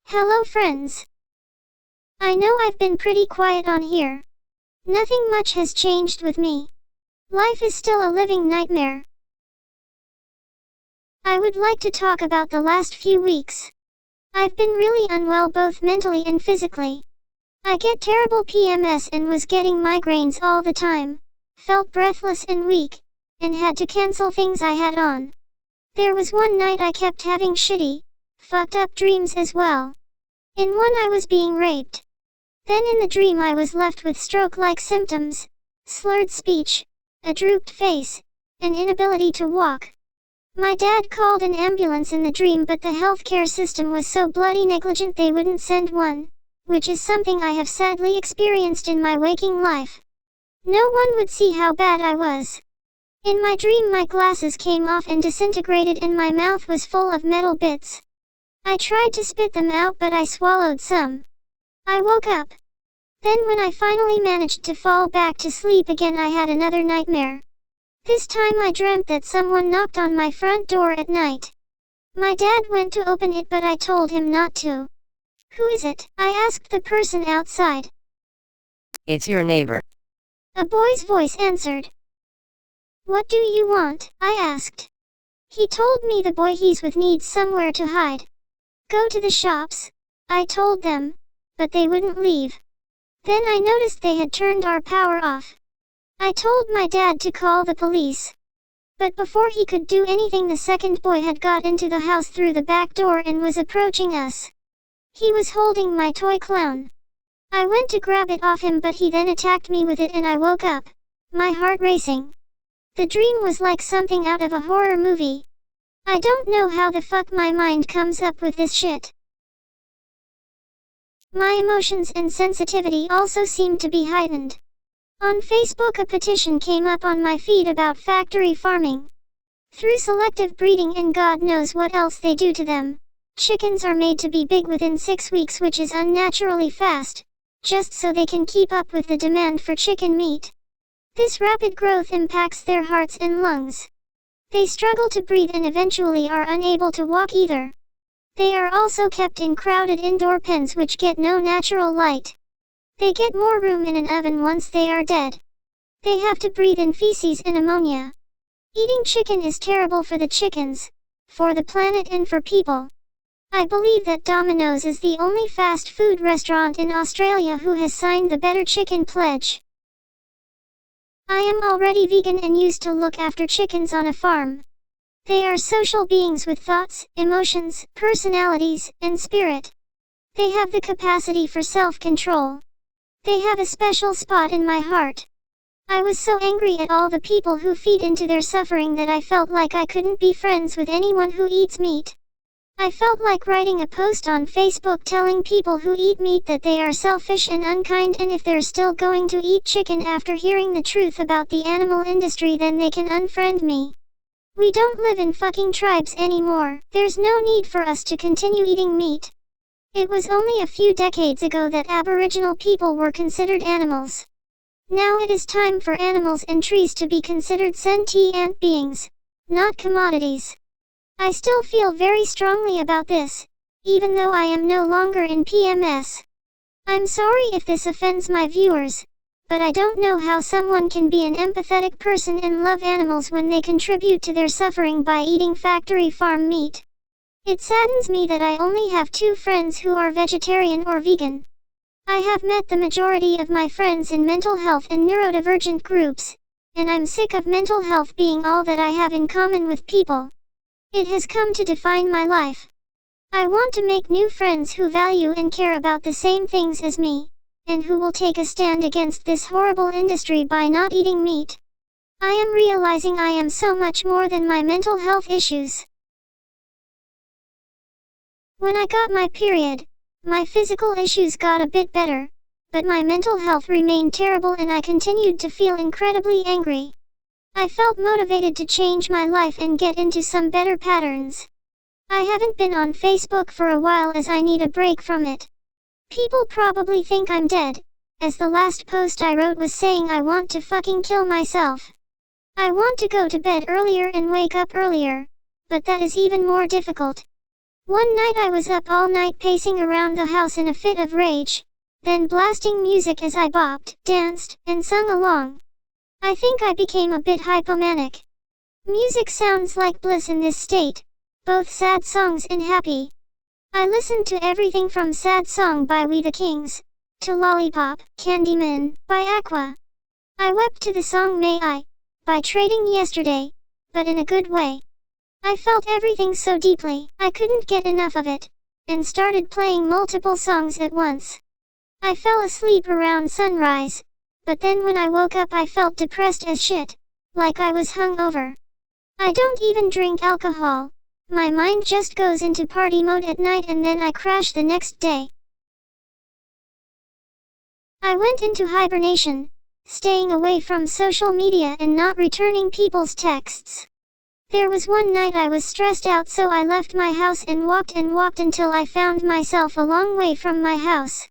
Hello friends. I know I've been pretty quiet on here. Nothing much has changed with me. Life is still a living nightmare. I would like to talk about the last few weeks. I've been really unwell both mentally and physically. I get terrible PMS and was getting migraines all the time, felt breathless and weak, and had to cancel things I had on. There was one night I kept having shitty, fucked up dreams as well. In one I was being raped. Then in the dream I was left with stroke-like symptoms, slurred speech, a drooped face, and inability to walk. My dad called an ambulance in the dream, but the healthcare system was so bloody negligent they wouldn't send one, which is something I have sadly experienced in my waking life. No one would see how bad I was. In my dream my glasses came off and disintegrated and my mouth was full of metal bits. I tried to spit them out but I swallowed some. I woke up. Then when I finally managed to fall back to sleep again I had another nightmare. This time I dreamt that someone knocked on my front door at night. My dad went to open it but I told him not to. Who is it? I asked the person outside. It's your neighbor. A boy's voice answered. What do you want? I asked. He told me the boy he's with needs somewhere to hide. Go to the shops, I told them, but they wouldn't leave. Then I noticed they had turned our power off. I told my dad to call the police. But before he could do anything the second boy had got into the house through the back door and was approaching us. He was holding my toy clown. I went to grab it off him but he then attacked me with it and I woke up, my heart racing. The dream was like something out of a horror movie. I don't know how the fuck my mind comes up with this shit. My emotions and sensitivity also seemed to be heightened. On Facebook a petition came up on my feed about factory farming. Through selective breeding and God knows what else they do to them, chickens are made to be big within 6 weeks, which is unnaturally fast, just so they can keep up with the demand for chicken meat. This rapid growth impacts their hearts and lungs. They struggle to breathe and eventually are unable to walk either. They are also kept in crowded indoor pens which get no natural light. They get more room in an oven once they are dead. They have to breathe in feces and ammonia. Eating chicken is terrible for the chickens, for the planet and for people. I believe that Domino's is the only fast food restaurant in Australia who has signed the Better Chicken Pledge. I am already vegan and used to look after chickens on a farm. They are social beings with thoughts, emotions, personalities, and spirit. They have the capacity for self-control. They have a special spot in my heart. I was so angry at all the people who feed into their suffering that I felt like I couldn't be friends with anyone who eats meat. I felt like writing a post on Facebook telling people who eat meat that they are selfish and unkind, and if they're still going to eat chicken after hearing the truth about the animal industry then they can unfriend me. We don't live in fucking tribes anymore. There's no need for us to continue eating meat. It was only a few decades ago that Aboriginal people were considered animals. Now it is time for animals and trees to be considered sentient beings, not commodities. I still feel very strongly about this, even though I am no longer in PMS. I'm sorry if this offends my viewers, but I don't know how someone can be an empathetic person and love animals when they contribute to their suffering by eating factory farm meat. It saddens me that I only have 2 friends who are vegetarian or vegan. I have met the majority of my friends in mental health and neurodivergent groups, and I'm sick of mental health being all that I have in common with people. It has come to define my life. I want to make new friends who value and care about the same things as me, and who will take a stand against this horrible industry by not eating meat. I am realizing I am so much more than my mental health issues. When I got my period, my physical issues got a bit better, but my mental health remained terrible and I continued to feel incredibly angry. I felt motivated to change my life and get into some better patterns. I haven't been on Facebook for a while as I need a break from it. People probably think I'm dead, as the last post I wrote was saying I want to fucking kill myself. I want to go to bed earlier and wake up earlier, but that is even more difficult. One night I was up all night pacing around the house in a fit of rage, then blasting music as I bopped, danced, and sung along. I think I became a bit hypomanic. Music sounds like bliss in this state, both sad songs and happy. I listened to everything from Sad Song by We the Kings, to Lollipop, Candyman, by Aqua. I wept to the song May I, by Trading Yesterday, but in a good way. I felt everything so deeply, I couldn't get enough of it, and started playing multiple songs at once. I fell asleep around sunrise, but then when I woke up I felt depressed as shit, like I was hungover. I don't even drink alcohol, my mind just goes into party mode at night and then I crash the next day. I went into hibernation, staying away from social media and not returning people's texts. There was one night I was stressed out so I left my house and walked until I found myself a long way from my house.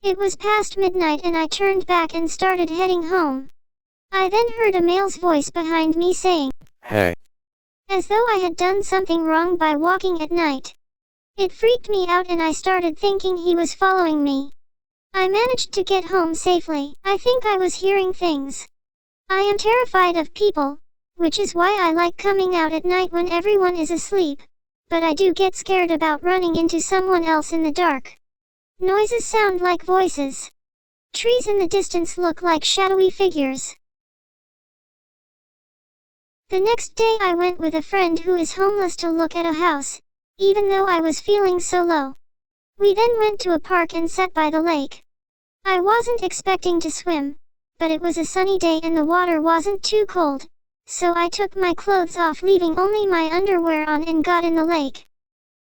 It was past midnight and I turned back and started heading home. I then heard a male's voice behind me saying, "Hey." As though I had done something wrong by walking at night. It freaked me out and I started thinking he was following me. I managed to get home safely. I think I was hearing things. I am terrified of people, which is why I like coming out at night when everyone is asleep, but I do get scared about running into someone else in the dark. Noises sound like voices. Trees in the distance look like shadowy figures. The next day I went with a friend who is homeless to look at a house, even though I was feeling so low. We then went to a park and sat by the lake. I wasn't expecting to swim, but it was a sunny day and the water wasn't too cold. So I took my clothes off leaving only my underwear on and got in the lake.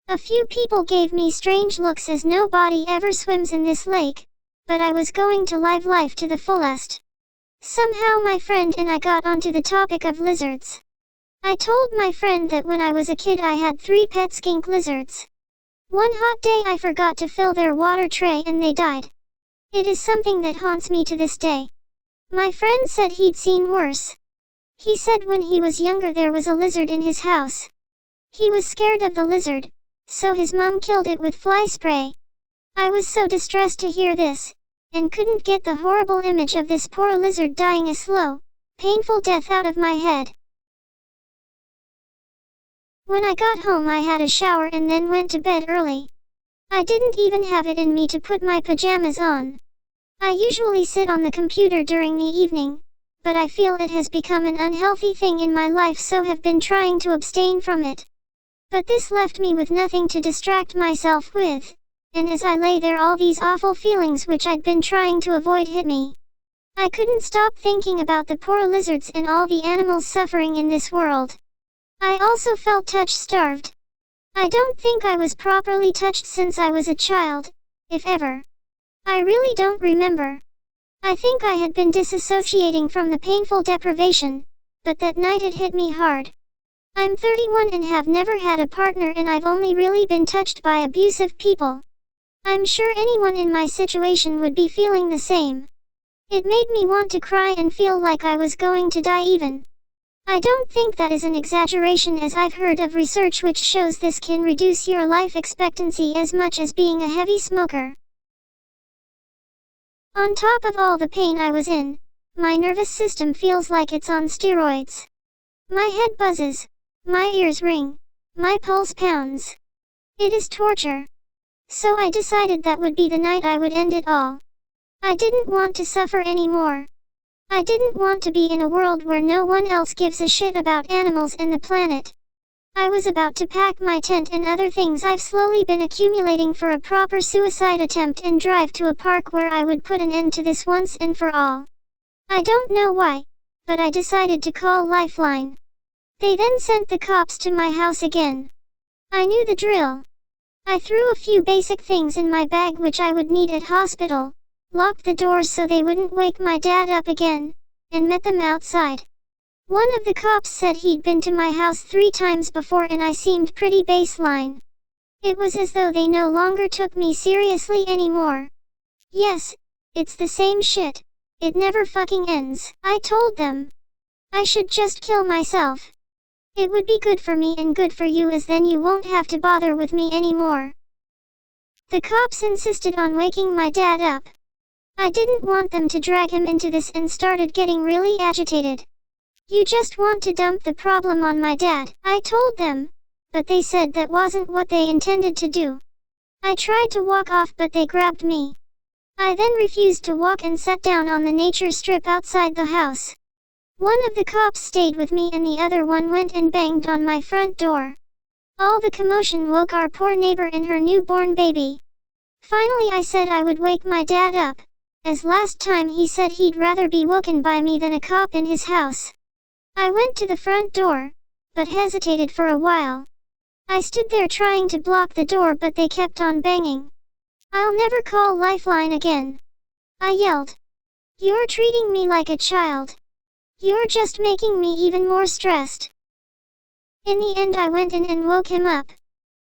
A few people gave me strange looks as nobody ever swims in this lake, but I was going to live life to the fullest. Somehow my friend and I got onto the topic of lizards. I told my friend that when I was a kid I had 3 pet skink lizards. One hot day I forgot to fill their water tray and they died. It is something that haunts me to this day. My friend said he'd seen worse. He said when he was younger there was a lizard in his house. He was scared of the lizard, so his mom killed it with fly spray. I was so distressed to hear this, and couldn't get the horrible image of this poor lizard dying a slow, painful death out of my head. When I got home I had a shower and then went to bed early. I didn't even have it in me to put my pajamas on. I usually sit on the computer during the evening, but I feel it has become an unhealthy thing in my life so have been trying to abstain from it. But this left me with nothing to distract myself with, and as I lay there all these awful feelings which I'd been trying to avoid hit me. I couldn't stop thinking about the poor lizards and all the animals suffering in this world. I also felt touch-starved. I don't think I was properly touched since I was a child, if ever. I really don't remember. I think I had been disassociating from the painful deprivation, but that night it hit me hard. I'm 31 and have never had a partner and I've only really been touched by abusive people. I'm sure anyone in my situation would be feeling the same. It made me want to cry and feel like I was going to die even. I don't think that is an exaggeration as I've heard of research which shows this can reduce your life expectancy as much as being a heavy smoker. On top of all the pain I was in, my nervous system feels like it's on steroids. My head buzzes, my ears ring, my pulse pounds. It is torture. So I decided that would be the night I would end it all. I didn't want to suffer anymore. I didn't want to be in a world where no one else gives a shit about animals and the planet. I was about to pack my tent and other things I've slowly been accumulating for a proper suicide attempt and drive to a park where I would put an end to this once and for all. I don't know why, but I decided to call Lifeline. They then sent the cops to my house again. I knew the drill. I threw a few basic things in my bag which I would need at hospital, locked the doors so they wouldn't wake my dad up again, and met them outside. One of the cops said he'd been to my house 3 times before and I seemed pretty baseline. It was as though they no longer took me seriously anymore. Yes, it's the same shit. It never fucking ends. I told them I should just kill myself. It would be good for me and good for you, as then you won't have to bother with me anymore. The cops insisted on waking my dad up. I didn't want them to drag him into this and started getting really agitated. You just want to dump the problem on my dad, I told them, but they said that wasn't what they intended to do. I tried to walk off, but they grabbed me. I then refused to walk and sat down on the nature strip outside the house. One of the cops stayed with me and the other one went and banged on my front door. All the commotion woke our poor neighbor and her newborn baby. Finally I said I would wake my dad up, as last time he said he'd rather be woken by me than a cop in his house. I went to the front door, but hesitated for a while. I stood there trying to block the door, but they kept on banging. I'll never call Lifeline again, I yelled. You're treating me like a child. You're just making me even more stressed. In the end I went in and woke him up.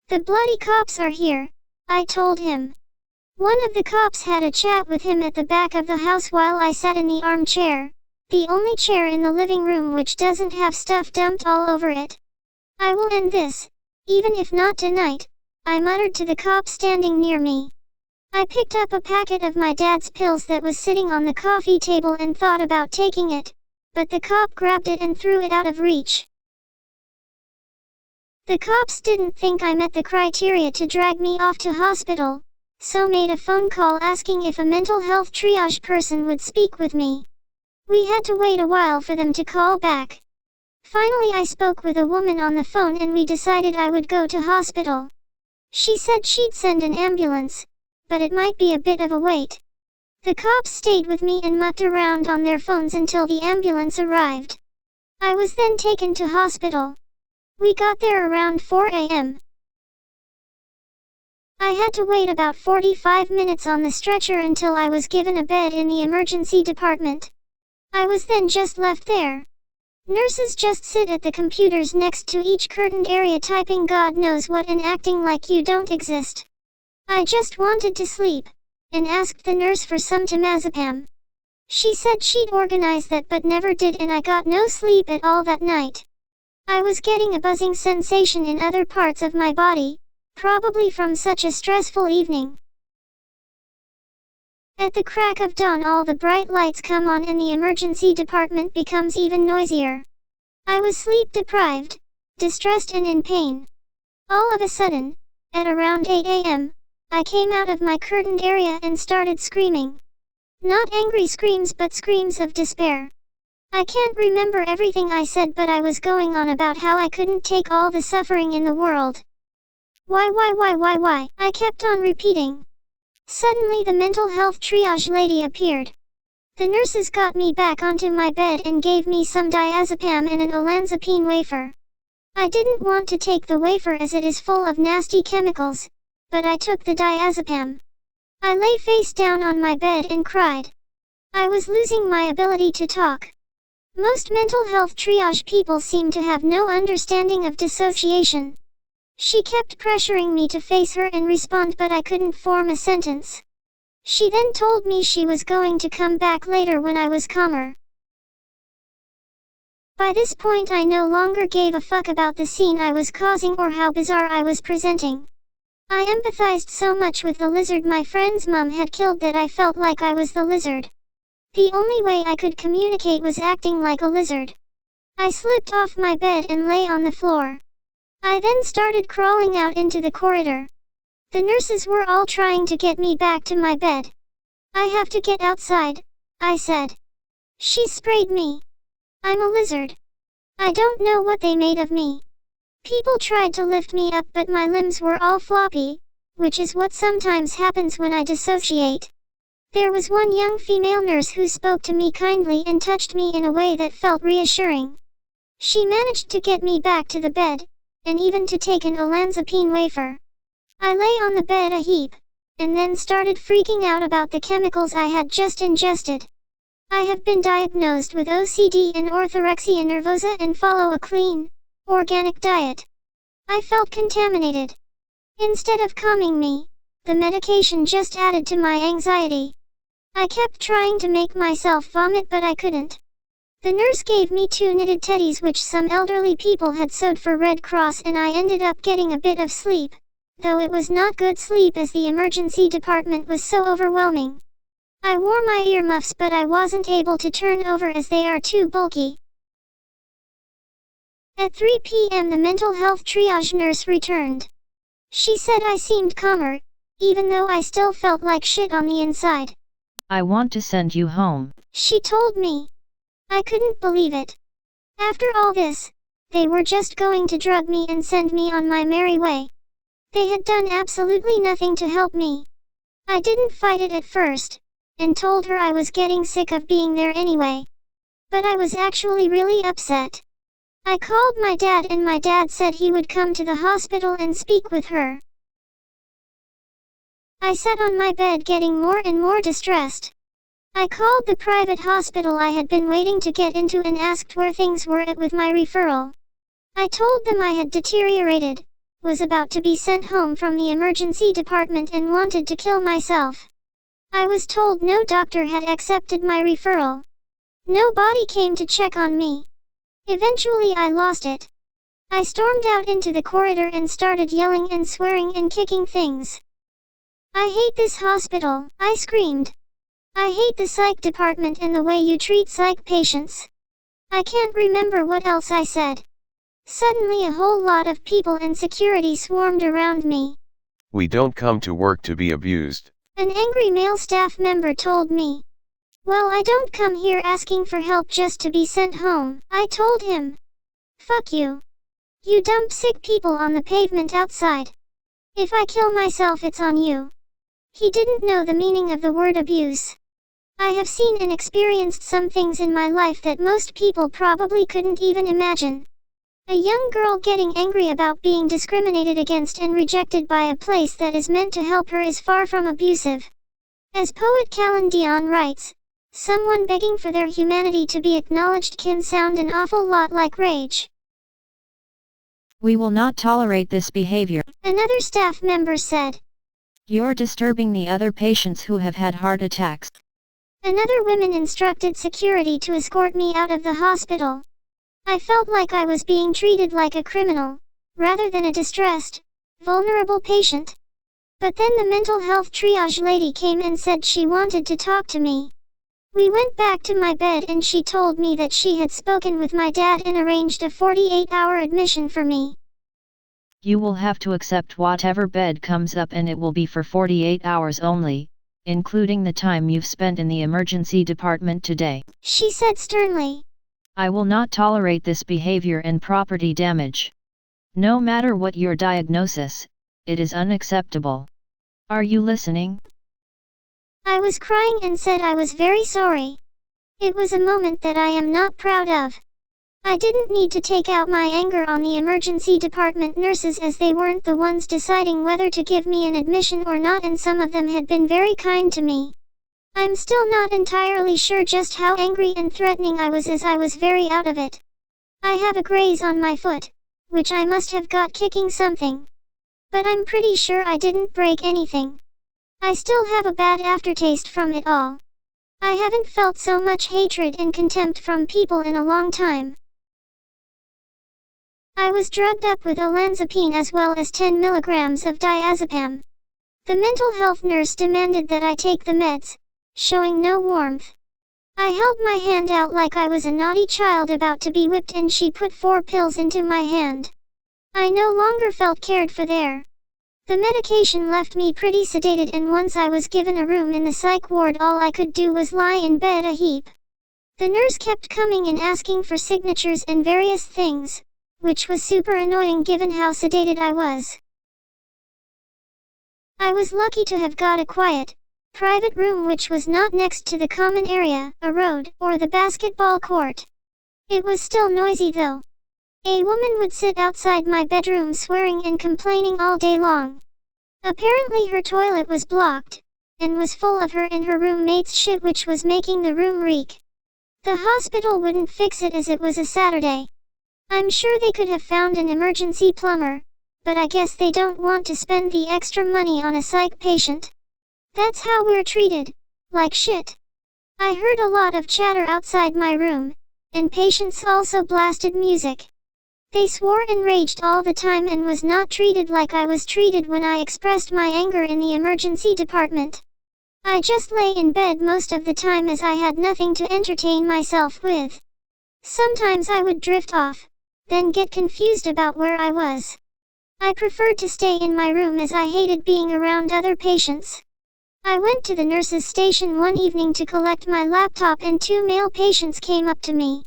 The bloody cops are here, I told him. One of the cops had a chat with him at the back of the house while I sat in the armchair, the only chair in the living room which doesn't have stuff dumped all over it. I will end this, even if not tonight, I muttered to the cop standing near me. I picked up a packet of my dad's pills that was sitting on the coffee table and thought about taking it, but the cop grabbed it and threw it out of reach. The cops didn't think I met the criteria to drag me off to hospital, so made a phone call asking if a mental health triage person would speak with me. We had to wait a while for them to call back. Finally I spoke with a woman on the phone and we decided I would go to hospital. She said she'd send an ambulance, but it might be a bit of a wait. The cops stayed with me and mucked around on their phones until the ambulance arrived. I was then taken to hospital. We got there around 4 a.m. I had to wait about 45 minutes on the stretcher until I was given a bed in the emergency department. I was then just left there. Nurses just sit at the computers next to each curtained area typing God knows what and acting like you don't exist. I just wanted to sleep, and asked the nurse for some temazepam. She said she'd organize that but never did, and I got no sleep at all that night. I was getting a buzzing sensation in other parts of my body, probably from such a stressful evening. At the crack of dawn all the bright lights come on and the emergency department becomes even noisier. I was sleep deprived, distressed and in pain. All of a sudden, at around 8 a.m., I came out of my curtained area and started screaming. Not angry screams but screams of despair. I can't remember everything I said, but I was going on about how I couldn't take all the suffering in the world. Why, I kept on repeating. Suddenly the mental health triage lady appeared. The nurses got me back onto my bed and gave me some diazepam and an olanzapine wafer. I didn't want to take the wafer as it is full of nasty chemicals, but I took the diazepam. I lay face down on my bed and cried. I was losing my ability to talk. Most mental health triage people seem to have no understanding of dissociation. She kept pressuring me to face her and respond, but I couldn't form a sentence. She then told me she was going to come back later when I was calmer. By this point I no longer gave a fuck about the scene I was causing or how bizarre I was presenting. I empathized so much with the lizard my friend's mom had killed that I felt like I was the lizard. The only way I could communicate was acting like a lizard. I slipped off my bed and lay on the floor. I then started crawling out into the corridor. The nurses were all trying to get me back to my bed. I have to get outside, I said. She sprayed me. I'm a lizard. I don't know what they made of me. People tried to lift me up but my limbs were all floppy, which is what sometimes happens when I dissociate. There was one young female nurse who spoke to me kindly and touched me in a way that felt reassuring. She managed to get me back to the bed, and even to take an olanzapine wafer. I lay on the bed a heap, and then started freaking out about the chemicals I had just ingested. I have been diagnosed with OCD and orthorexia nervosa and follow a clean, organic diet. I felt contaminated. Instead of calming me, the medication just added to my anxiety. I kept trying to make myself vomit but I couldn't. The nurse gave me 2 knitted teddies which some elderly people had sewed for Red Cross, and I ended up getting a bit of sleep, though it was not good sleep as the emergency department was so overwhelming. I wore my earmuffs, but I wasn't able to turn over as they are too bulky. At 3 p.m. the mental health triage nurse returned. She said I seemed calmer, even though I still felt like shit on the inside. I want to send you home, she told me. I couldn't believe it. After all this, they were just going to drug me and send me on my merry way. They had done absolutely nothing to help me. I didn't fight it at first, and told her I was getting sick of being there anyway. But I was actually really upset. I called my dad, and my dad said he would come to the hospital and speak with her. I sat on my bed getting more and more distressed. I called the private hospital I had been waiting to get into and asked where things were at with my referral. I told them I had deteriorated, was about to be sent home from the emergency department, and wanted to kill myself. I was told no doctor had accepted my referral. Nobody came to check on me. Eventually I lost it. I stormed out into the corridor and started yelling and swearing and kicking things. I hate this hospital, I screamed. I hate the psych department and the way you treat psych patients. I can't remember what else I said. Suddenly a whole lot of people and security swarmed around me. We don't come to work to be abused, an angry male staff member told me. Well, I don't come here asking for help just to be sent home, I told him. Fuck you. You dump sick people on the pavement outside. If I kill myself, it's on you. He didn't know the meaning of the word abuse. I have seen and experienced some things in my life that most people probably couldn't even imagine. A young girl getting angry about being discriminated against and rejected by a place that is meant to help her is far from abusive. As poet Callan Dion writes, someone begging for their humanity to be acknowledged can sound an awful lot like rage. We will not tolerate this behavior, another staff member said. You're disturbing the other patients who have had heart attacks. Another woman instructed security to escort me out of the hospital. I felt like I was being treated like a criminal, rather than a distressed, vulnerable patient. But then the mental health triage lady came and said she wanted to talk to me. We went back to my bed and she told me that she had spoken with my dad and arranged a 48-hour admission for me. You will have to accept whatever bed comes up, and it will be for 48 hours only, including the time you've spent in the emergency department today, she said sternly. I will not tolerate this behavior and property damage. No matter what your diagnosis, it is unacceptable. Are you listening? I was crying and said I was very sorry. It was a moment that I am not proud of. I didn't need to take out my anger on the emergency department nurses, as they weren't the ones deciding whether to give me an admission or not, and some of them had been very kind to me. I'm still not entirely sure just how angry and threatening I was, as I was very out of it. I have a graze on my foot, which I must have got kicking something. But I'm pretty sure I didn't break anything. I still have a bad aftertaste from it all. I haven't felt so much hatred and contempt from people in a long time. I was drugged up with olanzapine as well as 10 milligrams of diazepam. The mental health nurse demanded that I take the meds, showing no warmth. I held my hand out like I was a naughty child about to be whipped, and she put 4 pills into my hand. I no longer felt cared for there. The medication left me pretty sedated, and once I was given a room in the psych ward, all I could do was lie in bed a heap. The nurse kept coming and asking for signatures and various things, which was super annoying given how sedated I was. I was lucky to have got a quiet, private room which was not next to the common area, a road, or the basketball court. It was still noisy though. A woman would sit outside my bedroom swearing and complaining all day long. Apparently her toilet was blocked, and was full of her and her roommate's shit, which was making the room reek. The hospital wouldn't fix it as it was a Saturday. I'm sure they could have found an emergency plumber, but I guess they don't want to spend the extra money on a psych patient. That's how we're treated, like shit. I heard a lot of chatter outside my room, and patients also blasted music. They swore and raged all the time and was not treated like I was treated when I expressed my anger in the emergency department. I just lay in bed most of the time as I had nothing to entertain myself with. Sometimes I would drift off, then get confused about where I was. I preferred to stay in my room as I hated being around other patients. I went to the nurse's station one evening to collect my laptop and 2 male patients came up to me.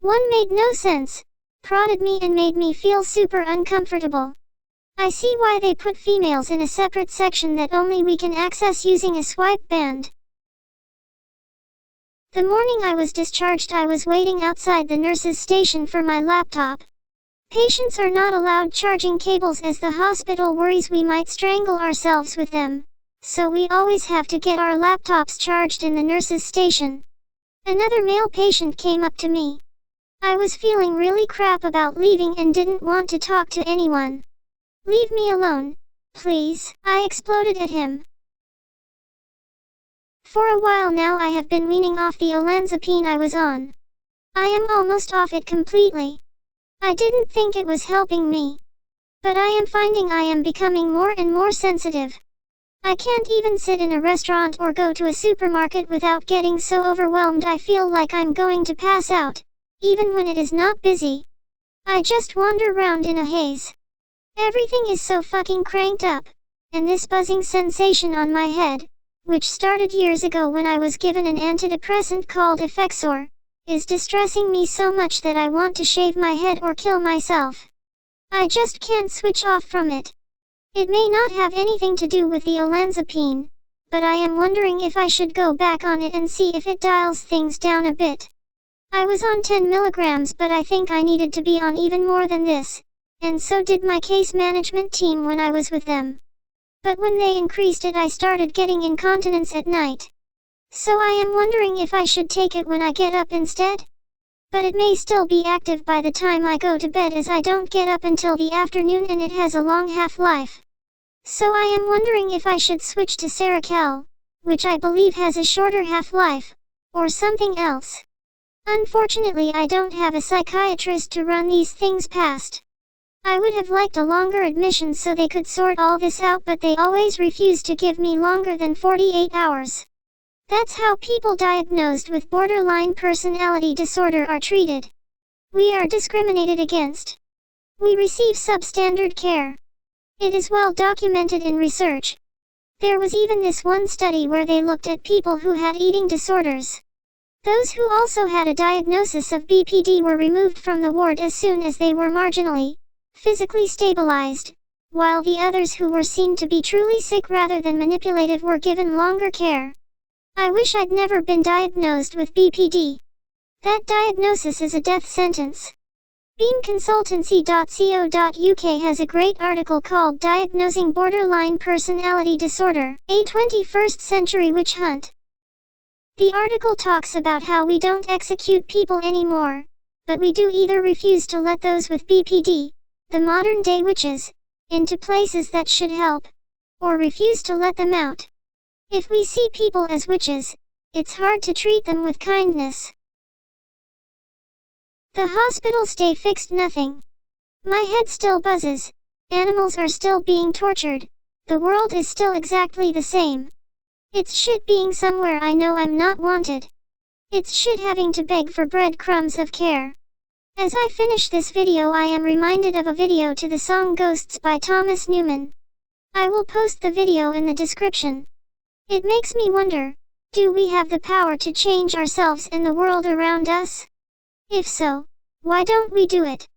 One made no sense, prodded me and made me feel super uncomfortable. I see why they put females in a separate section that only we can access using a swipe band. The morning I was discharged, I was waiting outside the nurse's station for my laptop. Patients are not allowed charging cables as the hospital worries we might strangle ourselves with them, so we always have to get our laptops charged in the nurse's station. Another male patient came up to me. I was feeling really crap about leaving and didn't want to talk to anyone. "Leave me alone, please," I exploded at him. For a while now I have been weaning off the olanzapine I was on. I am almost off it completely. I didn't think it was helping me. But I am finding I am becoming more and more sensitive. I can't even sit in a restaurant or go to a supermarket without getting so overwhelmed I feel like I'm going to pass out, even when it is not busy. I just wander around in a haze. Everything is so fucking cranked up, and this buzzing sensation on my head, which started years ago when I was given an antidepressant called Effexor, is distressing me so much that I want to shave my head or kill myself. I just can't switch off from it. It may not have anything to do with the olanzapine, but I am wondering if I should go back on it and see if it dials things down a bit. I was on 10 milligrams, but I think I needed to be on even more than this, and so did my case management team when I was with them. But when they increased it, I started getting incontinence at night. So I am wondering if I should take it when I get up instead? But it may still be active by the time I go to bed as I don't get up until the afternoon and it has a long half-life. So I am wondering if I should switch to Seroquel, which I believe has a shorter half-life, or something else. Unfortunately, I don't have a psychiatrist to run these things past. I would have liked a longer admission so they could sort all this out, but they always refuse to give me longer than 48 hours. That's how people diagnosed with borderline personality disorder are treated. We are discriminated against. We receive substandard care. It is well documented in research. There was even this one study where they looked at people who had eating disorders. Those who also had a diagnosis of BPD were removed from the ward as soon as they were marginally, physically stabilized, while the others who were seen to be truly sick rather than manipulative were given longer care. I wish I'd never been diagnosed with BPD. That diagnosis is a death sentence. beamconsultancy.co.uk has a great article called Diagnosing Borderline Personality Disorder, a 21st Century Witch Hunt. The article talks about how we don't execute people anymore, but we do either refuse to let those with BPD, the modern-day witches, into places that should help, or refuse to let them out. If we see people as witches, it's hard to treat them with kindness. The hospital stay fixed nothing. My head still buzzes, animals are still being tortured, the world is still exactly the same. It's shit being somewhere I know I'm not wanted. It's shit having to beg for breadcrumbs of care. As I finish this video, I am reminded of a video to the song Ghosts by Thomas Newman. I will post the video in the description. It makes me wonder, do we have the power to change ourselves and the world around us? If so, why don't we do it?